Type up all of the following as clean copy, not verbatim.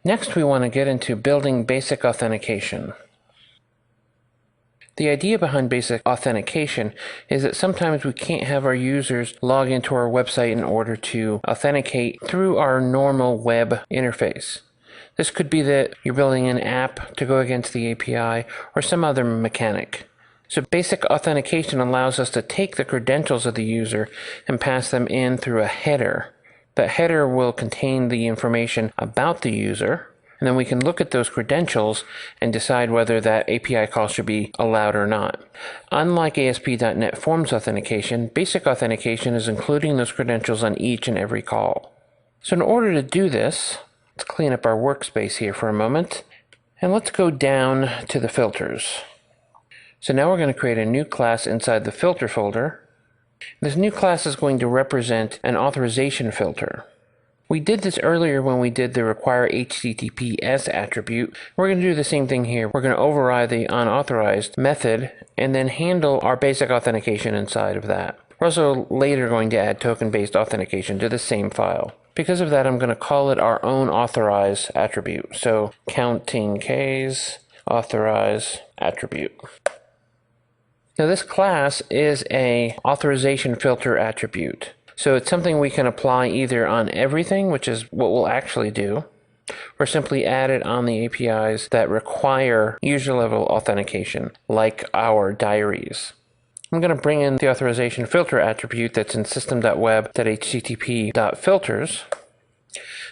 Next, we want to get into building basic authentication. The idea behind basic authentication is that sometimes we can't have our users log into our website in order to authenticate through our normal web interface. This could be that you're building an app to go against the API or some other mechanic. So basic authentication allows us to take the credentials of the user and pass them in through a header. That header will contain the information about the user, and then we can look at those credentials and decide whether that API call should be allowed or not. Unlike ASP.NET Forms authentication, basic authentication is including those credentials on each and every call. So in order to do this, let's clean up our workspace here for a moment, and let's go down to the filters. So now we're going to create a new class inside the filter folder. This new class is going to represent an authorization filter. We did this earlier when we did the require HTTPS attribute. We're going to do the same thing here. We're going to override the unauthorized method and then handle our basic authentication inside of that. We're also later going to add token-based authentication to the same file. Because of that, I'm going to call it our own authorize attribute. So counting Ks, authorize attribute. Now this class is a authorization filter attribute. So it's something we can apply either on everything, which is what we'll actually do, or simply add it on the APIs that require user-level authentication, like our diaries. I'm going to bring in the authorization filter attribute that's in system.web.http.filters.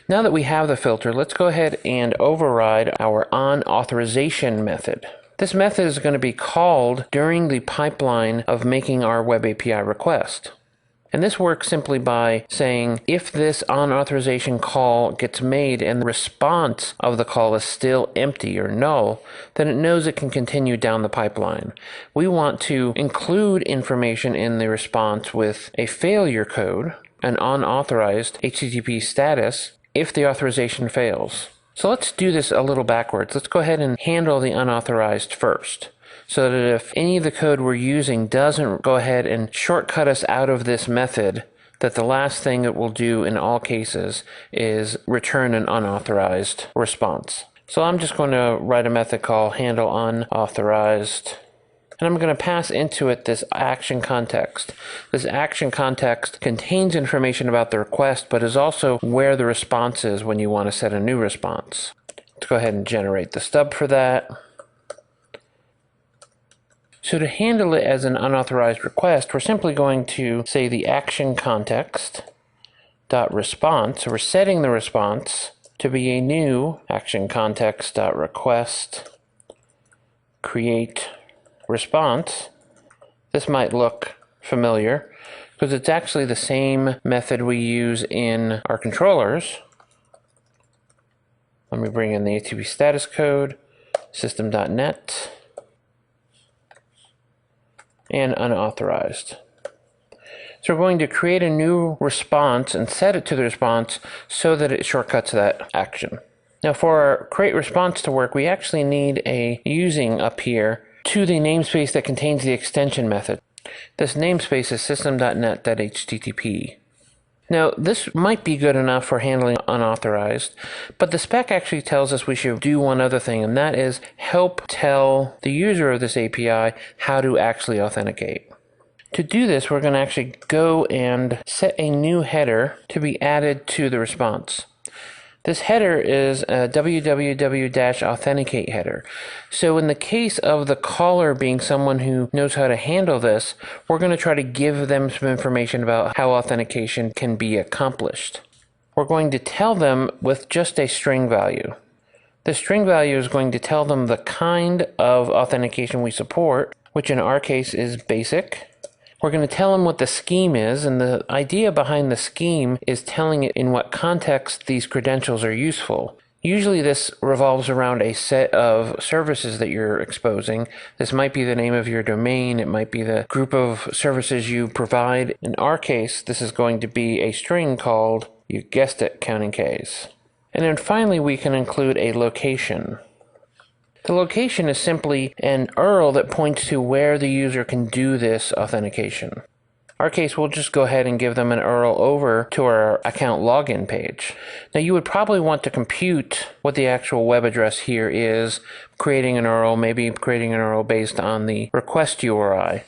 Now that we have the filter, let's go ahead and override our onAuthorizations method. This method is going to be called during the pipeline of making our web API request. And this works simply by saying if this onAuthorizations call gets made and the response of the call is still empty or null, then it knows it can continue down the pipeline. We want to include information in the response with a failure code, an unauthorized HTTP status, if the authorization fails. So let's do this a little backwards. Let's go ahead and handle the unauthorized first, so that if any of the code we're using doesn't go ahead and shortcut us out of this method, that the last thing it will do in all cases is return an unauthorized response. So I'm just going to write a method called handle unauthorized, and I'm going to pass into it this action context. This action context contains information about the request, but is also where the response is when you want to set a new response. Let's go ahead and generate the stub for that. So to handle it as an unauthorized request, we're simply going to say the action context dot response. So we're setting the response to be a new action context dot request create response. This might look familiar because it's actually the same method we use in our controllers. Let me bring in the HTTP status code, system.net, and unauthorized. So we're going to create a new response and set it to the response so that it shortcuts that action. Now for our create response to work, we actually need a using up here to the namespace that contains the extension method. This namespace is system.net.http. Now this might be good enough for handling unauthorized, but the spec actually tells us we should do one other thing, and that is help tell the user of this API how to actually authenticate. To do this, we're going to actually go and set a new header to be added to the response. This header is a www-authenticate header. So in the case of the caller being someone who knows how to handle this, we're going to try to give them some information about how authentication can be accomplished. We're going to tell them with just a string value. The string value is going to tell them the kind of authentication we support, which in our case is basic. We're going to tell them what the scheme is, and the idea behind the scheme is telling it in what context these credentials are useful. Usually this revolves around a set of services that you're exposing. This might be the name of your domain, it might be the group of services you provide. In our case, this is going to be a string called, you guessed it, counting Ks. And then finally we can include a location. The location is simply an URL that points to where the user can do this authentication. Our case, we'll just go ahead and give them an URL over to our account login page. Now you would probably want to compute what the actual web address here is, creating an URL, maybe creating an URL based on the request URI.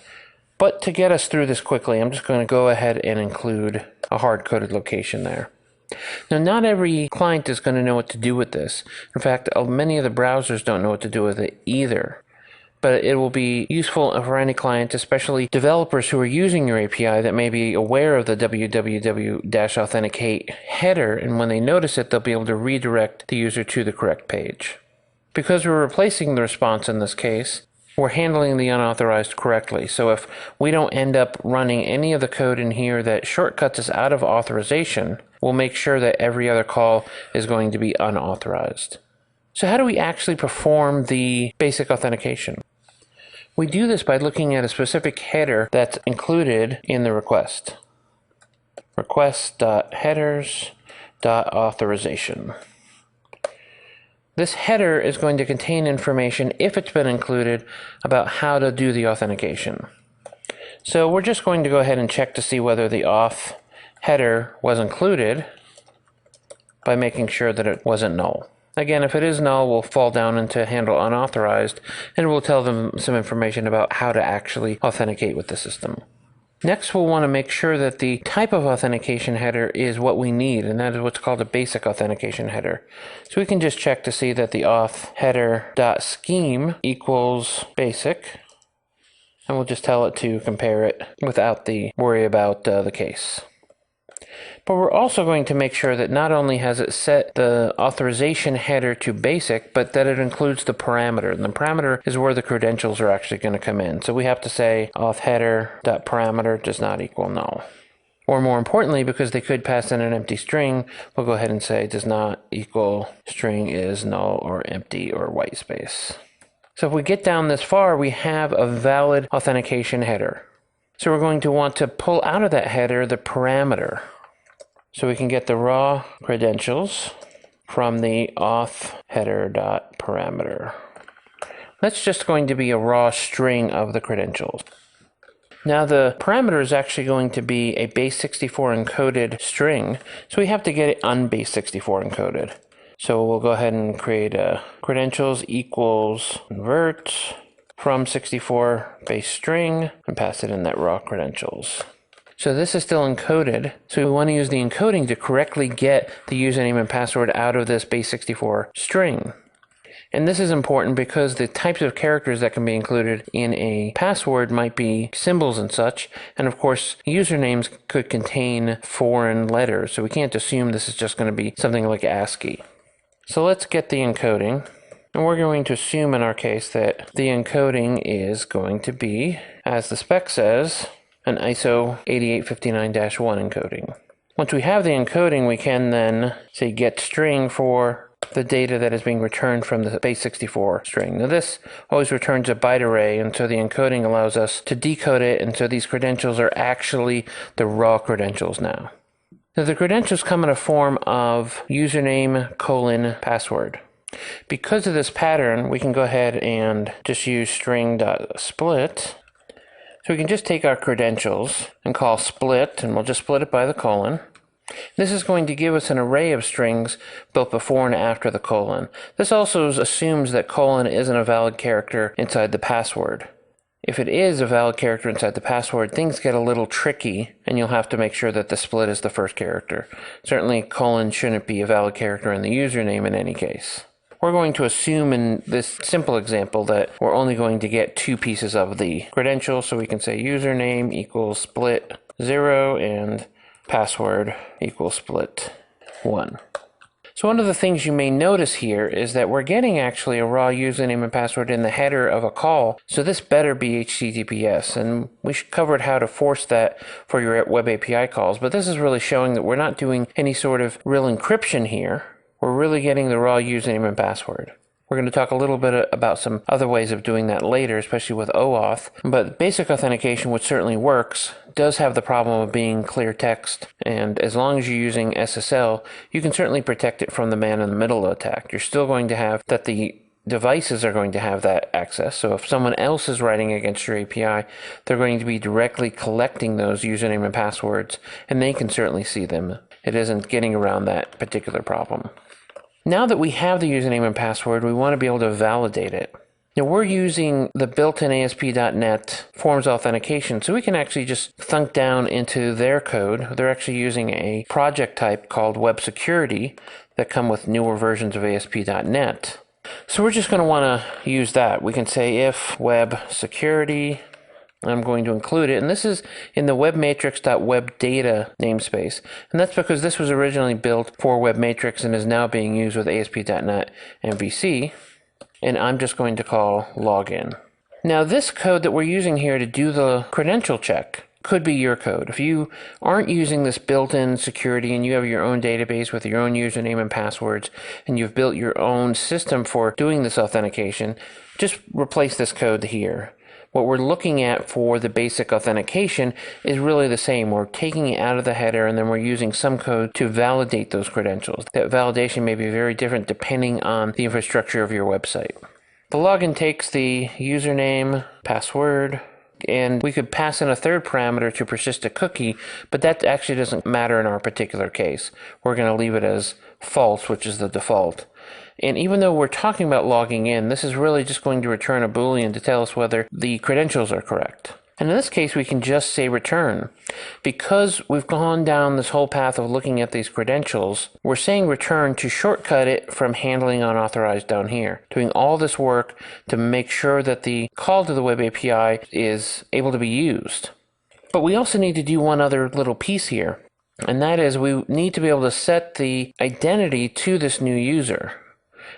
But to get us through this quickly, I'm just going to go ahead and include a hard-coded location there. Now, not every client is going to know what to do with this. In fact, many of the browsers don't know what to do with it either. But it will be useful for any client, especially developers who are using your API that may be aware of the www-authenticate header, and when they notice it, they'll be able to redirect the user to the correct page. Because we're replacing the response in this case, we're handling the unauthorized correctly. So if we don't end up running any of the code in here that shortcuts us out of authorization, we'll make sure that every other call is going to be unauthorized. So how do we actually perform the basic authentication? We do this by looking at a specific header that's included in the request. Request.headers.authorization. This header is going to contain information, if it's been included, about how to do the authentication. So we're just going to go ahead and check to see whether the auth header was included by making sure that it wasn't null. Again, if it is null, we'll fall down into handle unauthorized, and we'll tell them some information about how to actually authenticate with the system. Next, we'll want to make sure that the type of authentication header is what we need, and that is what's called a basic authentication header. So we can just check to see that the auth header.scheme equals basic, and we'll just tell it to compare it without the worry about the case. But we're also going to make sure that not only has it set the authorization header to basic, but that it includes the parameter. And the parameter is where the credentials are actually going to come in. So we have to say auth header.parameter does not equal null. Or more importantly, because they could pass in an empty string, we'll go ahead and say does not equal string is null or empty or white space. So if we get down this far, we have a valid authentication header. So we're going to want to pull out of that header the parameter. So we can get the raw credentials from the auth header.parameter. That's just going to be a raw string of the credentials. Now the parameter is actually going to be a base64 encoded string, so we have to get it unbase64 encoded. So we'll go ahead and create a credentials equals convert from 64 base string and pass it in that raw credentials. So this is still encoded, so we want to use the encoding to correctly get the username and password out of this base64 string. And this is important because the types of characters that can be included in a password might be symbols and such, and of course usernames could contain foreign letters, so we can't assume this is just going to be something like ASCII. So let's get the encoding, and we're going to assume in our case that the encoding is going to be, as the spec says, an ISO 8859-1 encoding. Once we have the encoding, we can then say get string for the data that is being returned from the base64 string. Now this always returns a byte array, and so the encoding allows us to decode it, and so these credentials are actually the raw credentials now. Now the credentials come in a form of username colon password. Because of this pattern, we can go ahead and just use string.split. So we can just take our credentials and call split, and we'll just split it by the colon. This is going to give us an array of strings both before and after the colon. This also assumes that colon isn't a valid character inside the password. If it is a valid character inside the password, things get a little tricky, and you'll have to make sure that the split is the first character. Certainly colon shouldn't be a valid character in the username in any case. We're going to assume in this simple example that we're only going to get two pieces of the credential, so we can say username equals split 0 and password equals split 1. So one of the things you may notice here is that we're getting actually a raw username and password in the header of a call, so this better be HTTPS, and we covered how to force that for your web API calls, but this is really showing that we're not doing any sort of real encryption here. We're really getting the raw username and password. We're going to talk a little bit about some other ways of doing that later, especially with OAuth, but basic authentication, which certainly works, does have the problem of being clear text, and as long as you're using SSL, you can certainly protect it from the man-in-the-middle attack. You're still going to have that the devices are going to have that access. So if someone else is writing against your API, they're going to be directly collecting those username and passwords, and they can certainly see them. It isn't getting around that particular problem. Now that we have the username and password, we want to be able to validate it. Now we're using the built-in ASP.NET Forms authentication, so we can actually just thunk down into their code. They're actually using a project type called Web Security that come with newer versions of ASP.NET. So we're just going to want to use that. We can say if web security, I'm going to include it, and this is in the webmatrix.webdata namespace, and that's because this was originally built for webmatrix and is now being used with ASP.NET MVC. And I'm just going to call login. Now this code that we're using here to do the credential check could be your code. If you aren't using this built-in security and you have your own database with your own username and passwords and you've built your own system for doing this authentication, just replace this code here. What we're looking at for the basic authentication is really the same. We're taking it out of the header and then we're using some code to validate those credentials. That validation may be very different depending on the infrastructure of your website. The login takes the username, password, and we could pass in a third parameter to persist a cookie, but that actually doesn't matter in our particular case. We're going to leave it as false, which is the default. And even though we're talking about logging in, this is really just going to return a Boolean to tell us whether the credentials are correct. And in this case, we can just say return. Because we've gone down this whole path of looking at these credentials, we're saying return to shortcut it from handling unauthorized down here. Doing all this work to make sure that the call to the web API is able to be used. But we also need to do one other little piece here. And that is we need to be able to set the identity to this new user.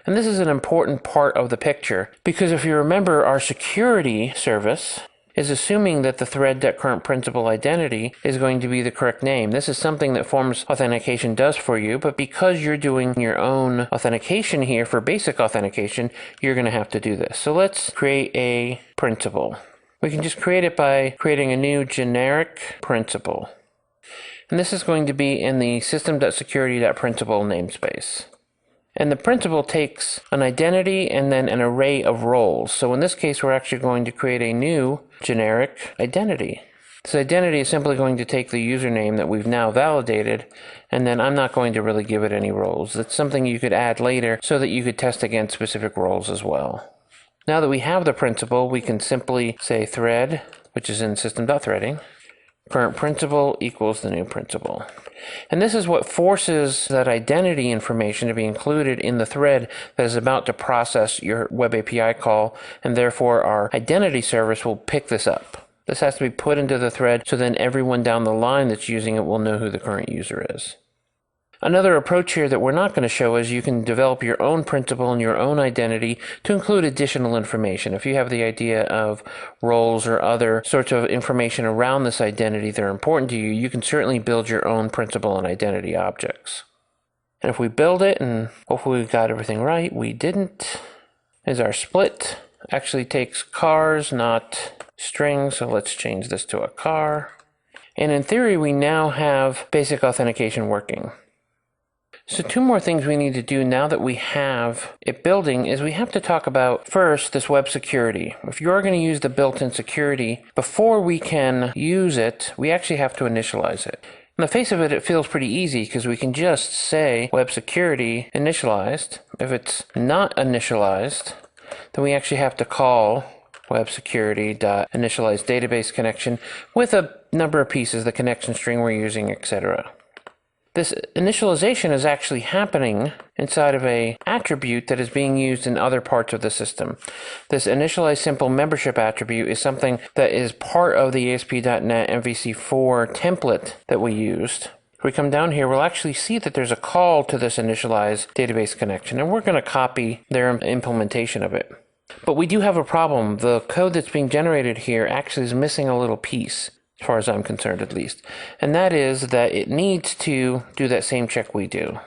And this is an important part of the picture because if you remember, our security service is assuming that the thread.currentPrincipal identity is going to be the correct name. This is something that Forms authentication does for you, but because you're doing your own authentication here for basic authentication, you're going to have to do this. So let's create a principal. We can just create it by creating a new generic principal. And this is going to be in the system.security.principal namespace. And the principal takes an identity and then an array of roles. So in this case, we're actually going to create a new generic identity. This identity is simply going to take the username that we've now validated, and then I'm not going to really give it any roles. That's something you could add later so that you could test against specific roles as well. Now that we have the principal, we can simply say thread, which is in system.threading, current principal equals the new principal. And this is what forces that identity information to be included in the thread that is about to process your web API call, and therefore our identity service will pick this up. This has to be put into the thread so then everyone down the line that's using it will know who the current user is. Another approach here that we're not going to show is you can develop your own principal and your own identity to include additional information. If you have the idea of roles or other sorts of information around this identity that are important to you, you can certainly build your own principal and identity objects. And if we build it, and hopefully we got everything right, we didn't, is our split actually takes cars, not strings, so let's change this to a car. And in theory, we now have basic authentication working. So two more things we need to do now that we have it building is we have to talk about first this web security. If you're going to use the built-in security, before we can use it, we actually have to initialize it. On the face of it, it feels pretty easy because we can just say web security initialized. If it's not initialized, then we actually have to call web security.initialize database connection with a number of pieces, the connection string we're using, etc. This initialization is actually happening inside of an attribute that is being used in other parts of the system. This initialize simple membership attribute is something that is part of the ASP.NET MVC4 template that we used. If we come down here, we'll actually see that there's a call to this initialize database connection, and we're going to copy their implementation of it. But we do have a problem. The code that's being generated here actually is missing a little piece, as far as I'm concerned at least. And that is that it needs to do that same check we do.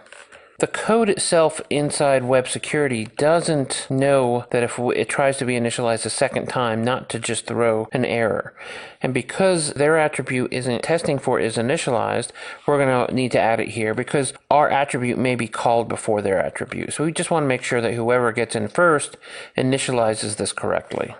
The code itself inside web security doesn't know that if it tries to be initialized a second time, not to just throw an error. And because their attribute isn't testing for is initialized, we're going to need to add it here because our attribute may be called before their attribute. So we just want to make sure that whoever gets in first initializes this correctly.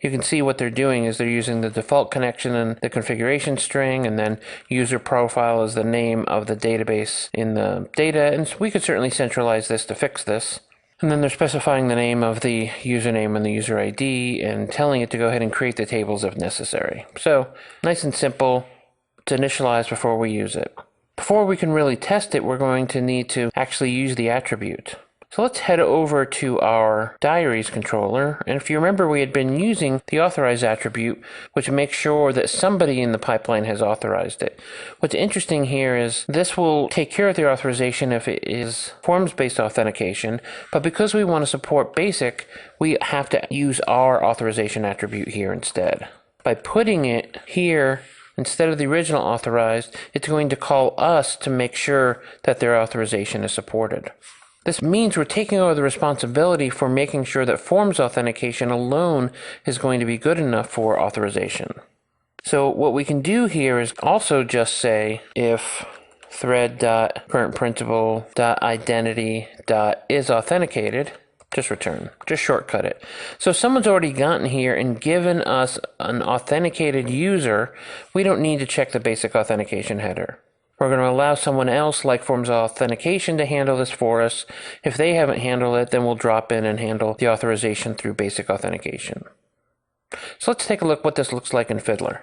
You can see what they're doing is they're using the default connection and the configuration string, and then user profile is the name of the database in the data, and we could certainly centralize this to fix this. And then they're specifying the name of the username and the user ID and telling it to go ahead and create the tables if necessary. So nice and simple to initialize before we use it. Before we can really test it, we're going to need to actually use the attribute. So let's head over to our diaries controller, and if you remember, we had been using the authorize attribute, which makes sure that somebody in the pipeline has authorized it. What's interesting here is this will take care of the authorization if it is forms-based authentication, but because we want to support basic, we have to use our authorization attribute here instead. By putting it here instead of the original authorized, it's going to call us to make sure that their authorization is supported. This means we're taking over the responsibility for making sure that forms authentication alone is going to be good enough for authorization. So what we can do here is also just say if thread.currentprinciple.identity.isAuthenticated, just return, just shortcut it. So if someone's already gotten here and given us an authenticated user, we don't need to check the basic authentication header. We're going to allow someone else like Forms Authentication to handle this for us. If they haven't handled it, then we'll drop in and handle the authorization through basic authentication. So let's take a look what this looks like in Fiddler.